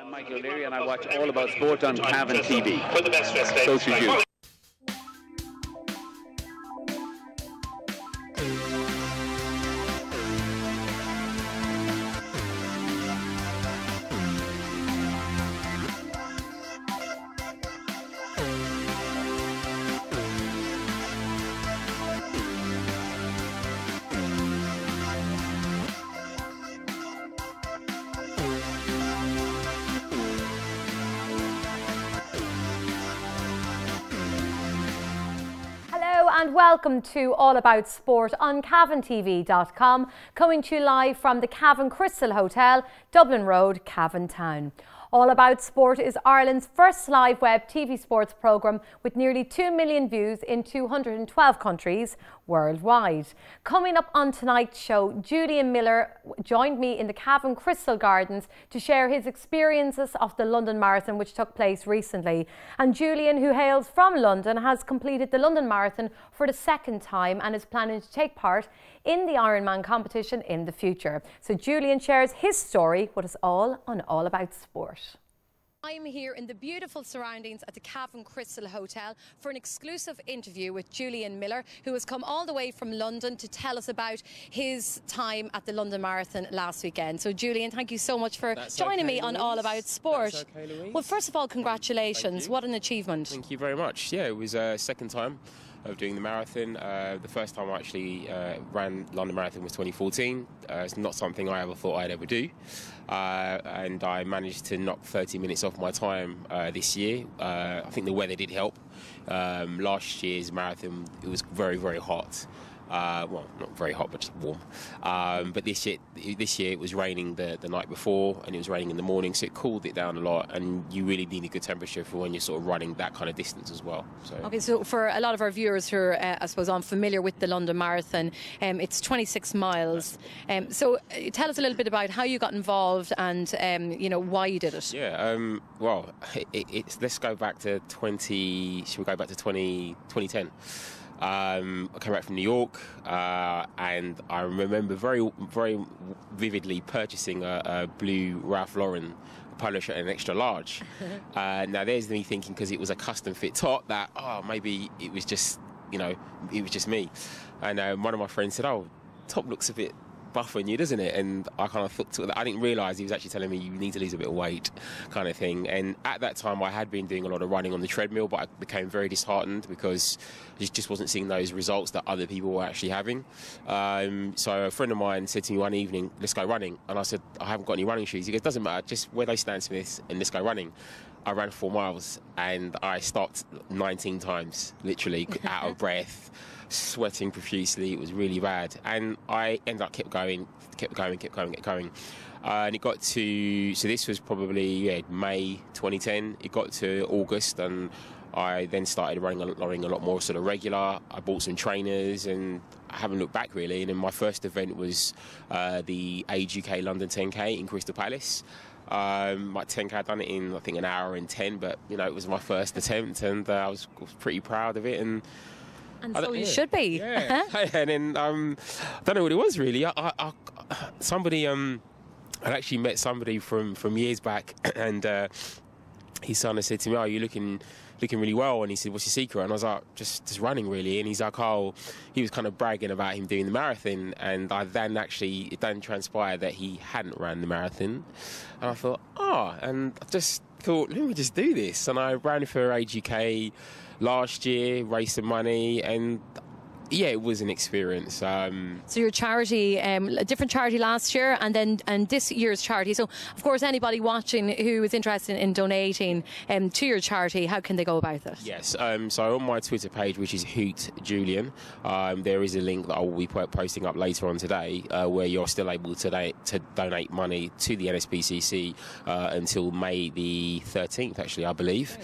I'm Michael O'Leary and I watch All About Sport on Cavan TV. So should you. And welcome to All About Sport on CavanTV.com, coming to you live from the Cavan Crystal Hotel, Dublin Road, Cavan Town. All About Sport is Ireland's first live web TV sports programme with nearly 2 million views in 212 countries worldwide. Coming up on tonight's show, Julian Miller joined me in the Cavan Crystal Gardens to share his experiences of the London Marathon, which took place recently. And Julian, who hails from London, has completed the London Marathon for the second time and is planning to take part in the Ironman competition in the future. So Julian shares his story with us all on All About Sport. I'm here in the beautiful surroundings at the Cavan Crystal Hotel for an exclusive interview with Julian Miller, who has come all the way from London to tell us about his time at the London Marathon last weekend. So Julian, thank you so much for joining me on All About Sport. That's okay, Louise. Well, first of all, congratulations. What an achievement. Thank you very much. Yeah, it was a second time of doing the marathon. The first time I actually ran London Marathon was 2014. It's not something I ever thought I'd ever do. And I managed to knock 30 minutes off my time this year. I think the weather did help. Last year's marathon, it was very, very hot. Well, not very hot, but just warm. But this year it was raining the night before, and it was raining in the morning, so it cooled it down a lot. And you really need a good temperature for when you're sort of running that kind of distance as well. So. Okay, so for a lot of our viewers who are, I suppose, unfamiliar with the London Marathon, it's 26 miles. So tell us a little bit about how you got involved and you know, why you did it. Yeah. Well, let's go back to 2010. I came back from New York, and I remember very, very vividly purchasing a blue Ralph Lauren polo shirt and an extra large. Now there's me thinking, because it was a custom fit top, that maybe it was just, you know, it was just me. And one of my friends said, "Oh, top looks a bit buff on you, doesn't it?" And I kind of thought, I didn't realise he was actually telling me you need to lose a bit of weight, kind of thing. And at that time I had been doing a lot of running on the treadmill, but I became very disheartened because I just wasn't seeing those results that other people were actually having. So a friend of mine said to me one evening, "Let's go running." And I said, "I haven't got any running shoes." He goes, "Doesn't matter, just wear those Stan Smiths and let's go running." I ran 4 miles and I stopped 19 times, literally out of breath, sweating profusely. It was really bad, and I ended up kept going, and it got to, so this was probably May 2010. It got to August, and I then started running a lot more sort of regular. I bought some trainers, and I haven't looked back really. And then my first event was the Age UK London 10K in Crystal Palace. My 10K, I'd done it in I think an hour and 10, but you know, it was my first attempt, and I was pretty proud of it. And so you should be. Yeah. And then I don't know what it was really. Somebody I'd actually met somebody from years back, and his son had said to me, "Oh, you're looking really well." And he said, "What's your secret?" And I was like, just running really. And he's like, "Oh," he was kind of bragging about him doing the marathon. And it then transpired that he hadn't ran the marathon. And I thought, and I just thought, let me just do this. And I ran for Age UK last year, raised some money, and yeah, it was an experience. So your charity, a different charity last year, and this year's charity. So of course, anybody watching who is interested in donating to your charity, how can they go about it? Yes. So on my Twitter page, which is Hoot Julian, there is a link that I will be posting up later on today, where you're still able to donate money to the NSPCC until May the 13th, actually, I believe.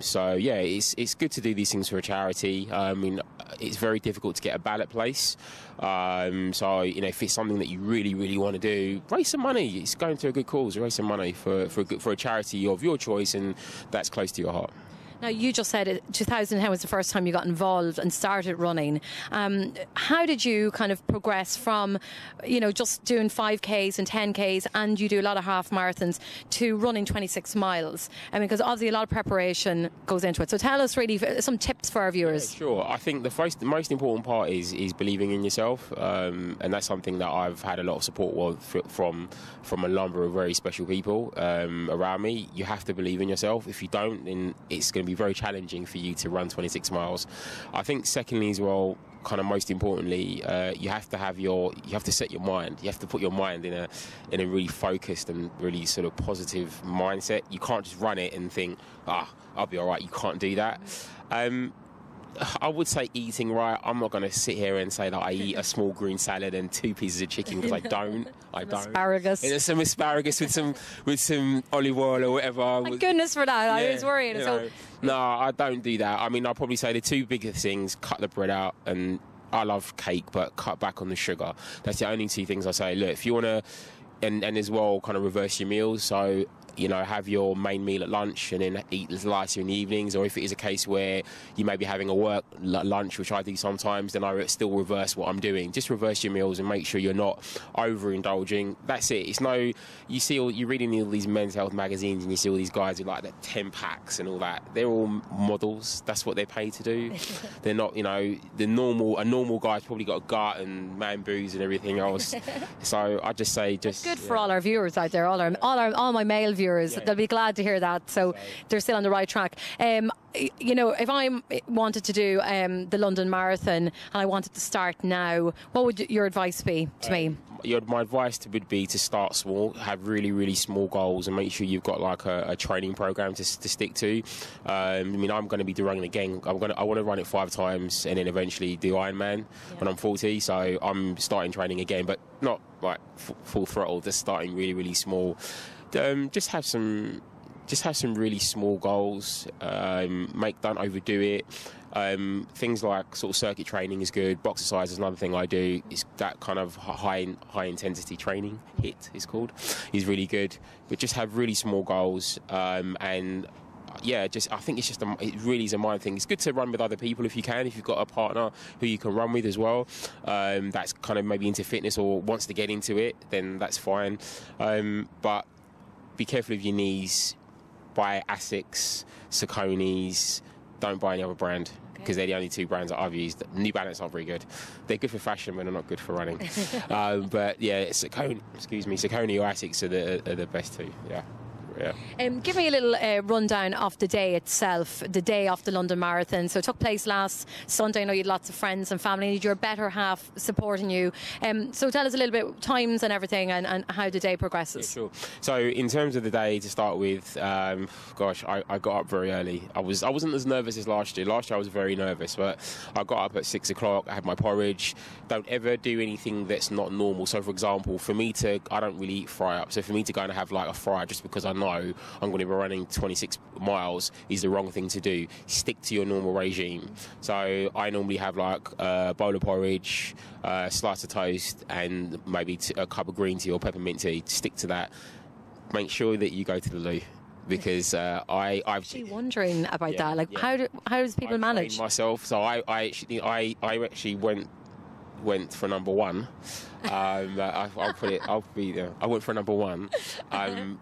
So yeah, it's good to do these things for a charity. I mean, it's very difficult to get a ballot place. So, you know, if it's something that you really, really want to do, raise some money. It's going to a good cause. Raise some money for a charity of your choice, and that's close to your heart. Now, you just said 2010 was the first time you got involved and started running. How did you kind of progress from, you know, just doing 5Ks and 10Ks, and you do a lot of half marathons, to running 26 miles? I mean, because obviously a lot of preparation goes into it. So tell us really some tips for our viewers. Yeah, sure. I think the most important part is believing in yourself, and that's something that I've had a lot of support from a number of very special people around me. You have to believe in yourself. If you don't, then it's going to be very challenging for you to run 26 miles. I think secondly as well, kind of most importantly, you have to set your mind. You have to put your mind in a really focused and really sort of positive mindset. You can't just run it and think, I'll be all right. You can't do that. I would say eating right. I'm not going to sit here and say that I eat a small green salad and 2 pieces of chicken, because I don't. Asparagus. And some asparagus with some olive oil or whatever. Thank goodness for that. I was worried. No, I don't do that. I mean, I'll probably say the two biggest things: cut the bread out, and I love cake, but cut back on the sugar. That's the only two things I say. Look, if you want to, and as well, kind of reverse your meals. So, you know, have your main meal at lunch and then eat lighter in the evenings. Or if it is a case where you may be having a work lunch, which I do sometimes, then I still reverse what I'm doing. Just reverse your meals and make sure you're not overindulging. That's it. It's no, you're reading all these men's health magazines and you see all these guys who like the 10 packs and all that. They're all models. That's what they're paid to do. They're not, you know, a normal guy's probably got a gut and man boobs and everything else. So I just say, It's good for all our viewers out there, all my male viewers. They'll be glad to hear that. So they're still on the right track. You know, if I wanted to do the London Marathon and I wanted to start now, what would your advice be to me? My advice would be to start small, have really, really small goals, and make sure you've got like a training program to stick to. I mean, I'm going to be running again. I want to run it 5 times and then eventually do Ironman when I'm 40. So I'm starting training again, but not like full throttle. Just starting really, really small. Just have some really small goals. Don't overdo it. Things like sort of circuit training is good. Box exercise is another thing I do. It's that kind of high intensity training. HIIT is called. Is really good. But just have really small goals. And yeah, I think it really is a mind thing. It's good to run with other people if you can. If you've got a partner who you can run with as well, that's kind of maybe into fitness or wants to get into it, then that's fine. But be careful of your knees. Buy Asics, Saucony's. Don't buy any other brand, because they're the only 2 brands that I've used. New Balance aren't very good. They're good for fashion, but they're not good for running. But yeah, Saucony or Asics are the best 2. Yeah. Give me a little rundown of the day itself, the day of the London Marathon. So it took place last Sunday. I know you had lots of friends and family. You had your better half supporting you. So tell us a little bit times and everything, and how the day progresses. Yeah, sure. So in terms of the day, to start with, I got up very early. I wasn't as nervous as last year. Last year I was very nervous, but I got up at 6 o'clock. I had my porridge. Don't ever do anything that's not normal. So for example, I don't really eat fry up. So for me to go and have like a fry just because I know I'm going to be running 26 miles is the wrong thing to do. Stick to your normal regime. So I normally have like a bowl of porridge, a slice of toast, and maybe a cup of green tea or peppermint tea. Stick to that. Make sure that you go to the loo. Because I've actually wondering about that. Like, how does people manage? Myself, so I actually went for number 1. I went for number 1.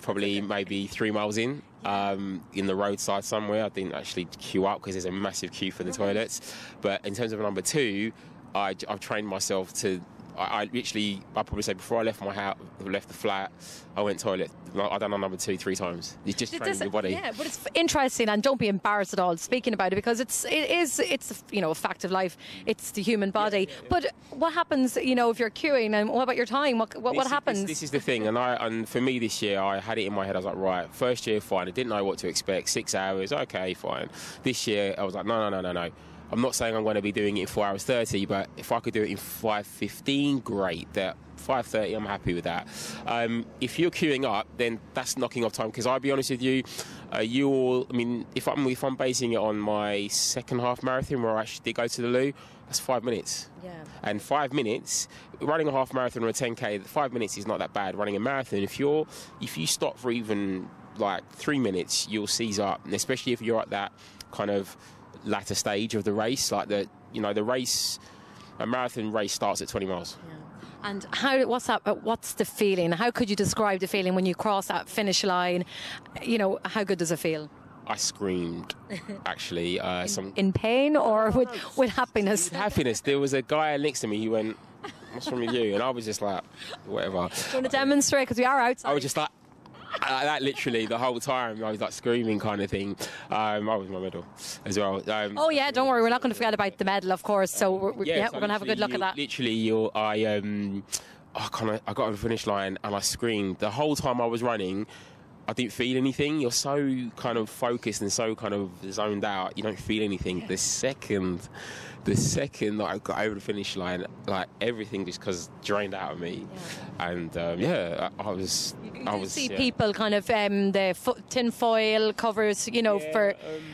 Probably maybe 3 miles in the roadside somewhere. I didn't actually queue up because there's a massive queue for the toilets. But in terms of number 2, I've trained myself to. I'd probably say before I left my house, left the flat, I went toilet. I've done on number 2 3 times. You just train your body. Yeah, but it's interesting, and don't be embarrassed at all speaking about it, because it's a fact of life. It's the human body. Yeah. But what happens, if you're queuing, and what about your time? What happens? This is the thing, and for me this year, I had it in my head. I was like, right, first year, fine. I didn't know what to expect. 6 hours, okay, fine. This year, I was like, no. I'm not saying I'm going to be doing it in 4 hours 30, but if I could do it in 5:15, great. That 5:30, I'm happy with that. If you're queuing up, then that's knocking off time. Because I'll be honest with you, if I'm basing it on my second half marathon where I actually did go to the loo, that's 5 minutes. Yeah. And 5 minutes, running a half marathon or a 10K, 5 minutes is not that bad. Running a marathon, if you stop for even like 3 minutes, you'll seize up, and especially if you're at that kind of latter stage of the race. Like the race, a marathon race starts at 20 miles. Yeah. And what's the feeling? How could you describe the feeling when you cross that finish line? You know, how good does it feel? I screamed, actually. In pain or with happiness? With happiness. There was a guy next to me who went, "What's wrong with you?" And I was just like, whatever. Do you want to demonstrate? Because we are outside. I was just like that literally the whole time. I was like screaming kind of thing. I was my medal as well. Oh yeah, don't worry. We're not going to forget about the medal, of course. So we're going to have a good look at that. Literally, I got over the finish line and I screamed. The whole time I was running, I didn't feel anything. You're so kind of focused and so kind of zoned out. You don't feel anything. The second that I got over the finish line, like everything just drained out of me. Yeah. And I was. You see people kind of the tin foil covers, you know,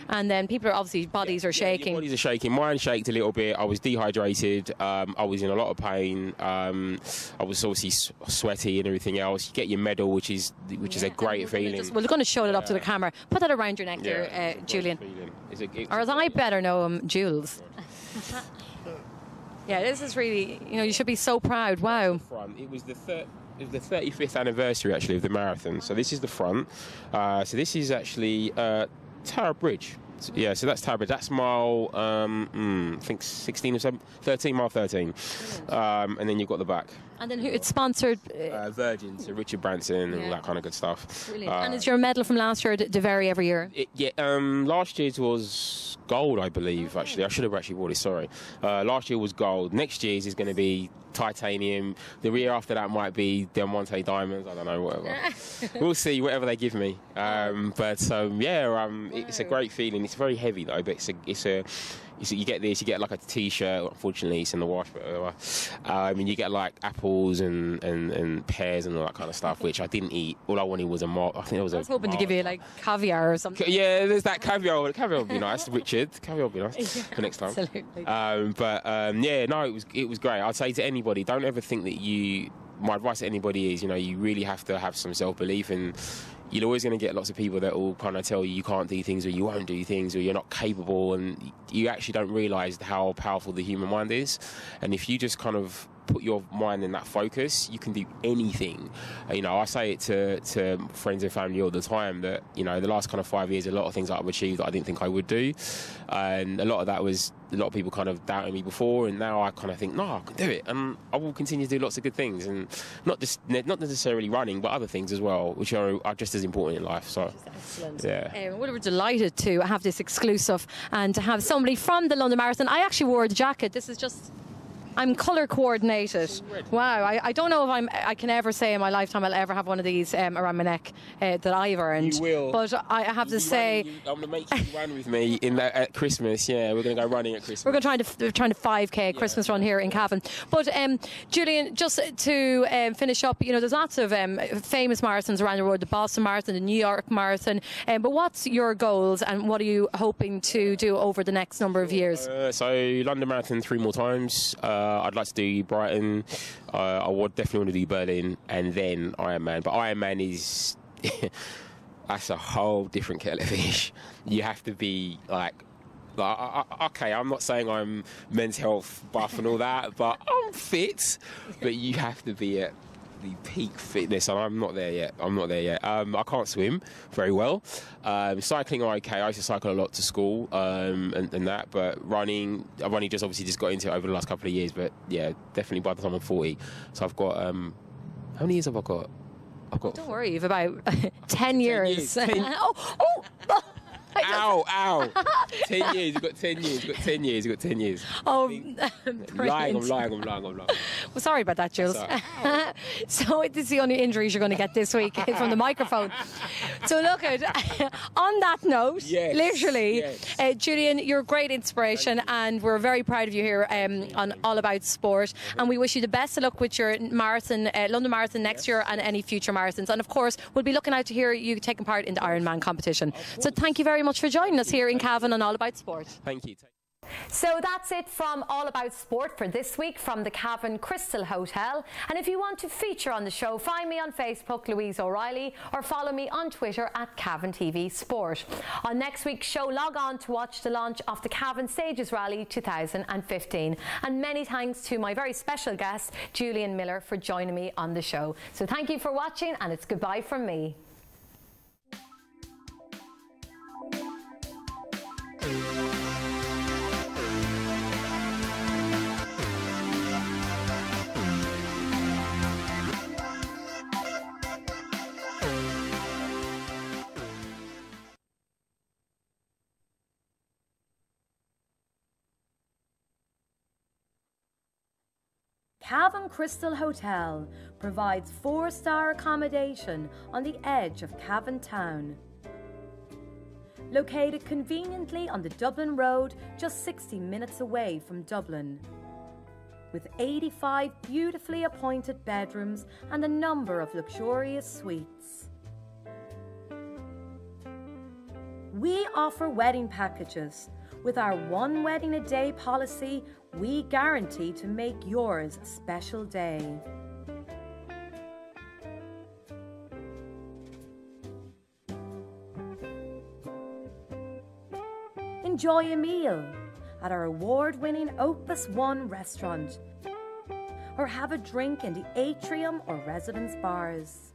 and then people are obviously bodies are shaking. Bodies are shaking. Mine shaked a little bit. I was dehydrated. I was in a lot of pain. I was obviously sweaty and everything else. You get your medal, which is a great feeling. We're going to show it up to the camera. Put that around your neck there, Julian. Or as I better know him, Jules. Yeah, this is really, you know, you should be so proud. Wow. It was the 35th anniversary actually of the marathon. So this is the front. So this is actually Tower Bridge. Yeah, so that's Tower Bridge. That's mile, I think 16 or 13, mile 13. And then you've got the back. And then who it's sponsored? Virgin, so Richard Branson and all that kind of good stuff. Brilliant. And is your medal from last year to vary every year? Last year's was gold, I believe, actually. I should have actually bought it, sorry. Last year was gold. Next year's is going to be titanium. The year after that might be Diamante diamonds. I don't know, whatever. We'll see, whatever they give me. It's a great feeling. It's very heavy though, but you get this, you get like a t-shirt. Unfortunately, it's in the wash, but whatever. And you get like apples and pears and all that kind of stuff, which I didn't eat. All I wanted was I was hoping to give you like caviar or something. Yeah, there's that caviar. Caviar would be nice, Richard. Caviar would be nice for next time. Absolutely. It was great. I'd say to anybody, don't ever think that my advice to anybody is, you really have to have some self-belief, and you're always going to get lots of people that will kind of tell you can't do things or you won't do things or you're not capable, and you actually don't realise how powerful the human mind is. And if you just kind of put your mind in that focus, you can do anything. I say it to friends and family all the time that, the last kind of 5 years, a lot of things that I've achieved that I didn't think I would do. And a lot of that was a lot of people kind of doubting me before, and now I kind of think, no, I can do it. And I will continue to do lots of good things, and not necessarily running, but other things as well, which are just as important in life. So, excellent. Yeah. We're delighted to have this exclusive and to have somebody from the London Marathon. I actually wore the jacket. This is just... I'm colour coordinated. Wow, I don't know if I can ever say in my lifetime I'll ever have one of these around my neck that I've earned. You will. But I have to say... I'm going to make you run with me at Christmas. Yeah, we're going to go running at Christmas. We're going to try to 5K Christmas run here in Cavan. But Julian, just to finish up, there's lots of famous marathons around the world, the Boston Marathon, the New York Marathon. But what's your goals and what are you hoping to do over the next number of years? So London Marathon 3 more times. I'd like to do Brighton. I would definitely want to do Berlin and then Ironman. But Ironman is that's a whole different kettle of fish. You have to be like okay, I'm not saying I'm men's health buff and all that, but I'm fit. But you have to be at the peak fitness, and I'm not there yet. I can't swim very well. Cycling, okay. I used to cycle a lot to school and that, but running, I've only just got into it over the last couple of years. But yeah, definitely by the time I'm 40. So I've got how many years have I got? Don't worry, you've about 10 years. 10 years. Oh. Ow. 10 years, you've got 10 years. Oh, I'm lying. Well, sorry about that, Jules. So this is the only injuries you're going to get this week from the microphone. So look, on that note, literally, Julian, you're a great inspiration, and we're very proud of you here on All About Sport, and we wish you the best of luck with your marathon, London Marathon next year, and any future marathons. And of course, we'll be looking out to hear you taking part in the Ironman competition. So thank you very much for joining us here in Cavan on All About Sport. Thank you. So that's it from All About Sport for this week from the Cavan Crystal Hotel. And if you want to feature on the show, find me on Facebook, Louise O'Reilly, or follow me on Twitter at Cavan TV Sport. On next week's show, log on to watch the launch of the Cavan Stages Rally 2015. And many thanks to my very special guest, Julian Miller, for joining me on the show. So thank you for watching, and it's goodbye from me. Cavan Crystal Hotel provides 4-star accommodation on the edge of Cavan town. Located conveniently on the Dublin Road, just 60 minutes away from Dublin. With 85 beautifully appointed bedrooms and a number of luxurious suites. We offer wedding packages. With our one wedding a day policy, we guarantee to make yours a special day. Enjoy a meal at our award-winning Opus One restaurant, or have a drink in the atrium or residence bars.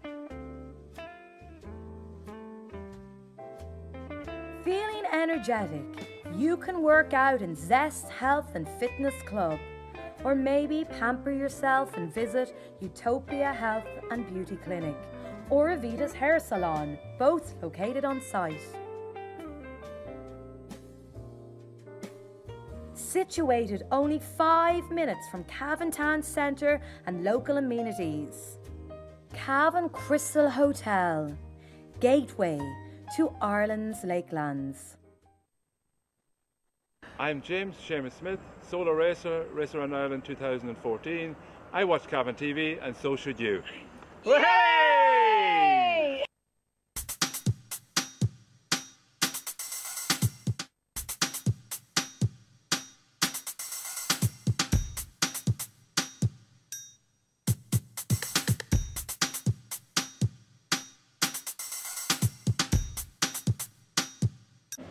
Feeling energetic? You can work out in Zest Health and Fitness Club, or maybe pamper yourself and visit Utopia Health and Beauty Clinic, or Avita's Hair Salon, both located on site. Situated only 5 minutes from Cavan Town Centre and local amenities. Cavan Crystal Hotel, gateway to Ireland's Lakelands. I'm James Seamus Smith, solo racer around Ireland 2014. I watch Cavan TV, and so should you. Hooray!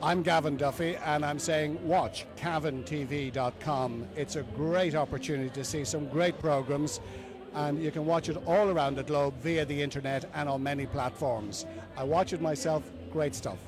I'm Gavin Duffy, and I'm saying watch cavantv.com. It's a great opportunity to see some great programs, and you can watch it all around the globe via the internet and on many platforms. I watch it myself. Great stuff.